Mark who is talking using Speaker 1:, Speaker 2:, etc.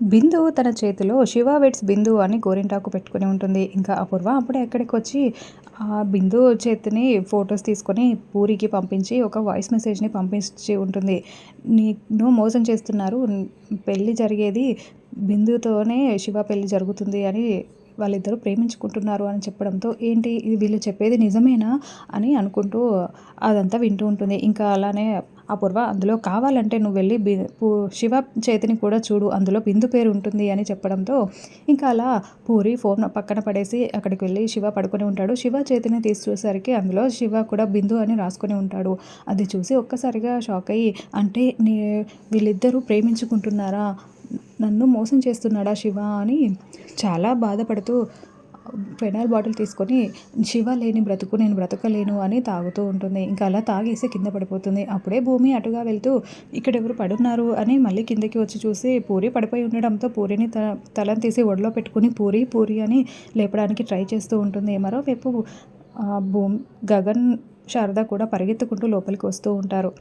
Speaker 1: బిందు తన చేతిలో 'శివ వెడ్స్ బిందు' అని గోరింటాకు పెట్టుకొని ఉంటుంది. ఇంకా అపూర్వ అప్పుడే అక్కడికొచ్చి బిందు చేతిని ఫోటోస్ తీసుకొని పూరికి పంపించి ఒక వాయిస్ మెసేజ్‌ని పంపించి ఉంటుంది. నిన్ను మోసం చేస్తున్నారు. పెళ్లి జరిగేది బిందుతోనే శివ పెళ్లి జరుగుతుంది అని వాళ్ళిద్దరూ ప్రేమించుకుంటున్నారు అని చెప్పడంతో, ఏంటి ఇది వీళ్ళు చెప్పేది నిజమేనా అని అనుకుంటూ అదంతా వింటూ ఉంటుంది. ఇంకా అలానే అపూర్వ అందులో కావాలంటే నువ్వు వెళ్ళి శివ చేతిని కూడా చూడు అందులో బిందు పేరు ఉంటుంది అని చెప్పడంతో, ఇంకా అలా పూరి ఫోన్ పక్కన పడేసి అక్కడికి వెళ్ళి శివ పడుకొని ఉంటాడు. శివ చేతిని తీసి చూసేసరికి అందులో శివ కూడా బిందు అని రాసుకొని ఉంటాడు. అది చూసి ఒక్కసారిగా షాక్ అయ్యి, అంటే వీళ్ళిద్దరూ ప్రేమించుకుంటున్నారా? నన్ను మోసం చేస్తున్నాడా శివ అని చాలా బాధపడుతూ ఫెనైల్ బాటిల్ తీసుకొని శివ లేని బ్రతుకు నేను బ్రతకలేను అని తాగుతూ ఉంటుంది. ఇంకా అలా తాగేసి కింద పడిపోతుంది. అప్పుడే భూమి అటుగా వెళ్తూ ఇక్కడెవరు పడున్నారు అని మళ్ళీ కిందకి వచ్చి చూసి పూరి పడిపోయి ఉండడంతో పూరిని తలను తీసి ఒడిలో పెట్టుకుని పూరి పూరి అని లేపడానికి ట్రై చేస్తూ ఉంటుంది. మరోవైపు గగన్, శారద కూడా పరిగెత్తుకుంటూ లోపలికి వస్తూ ఉంటారు.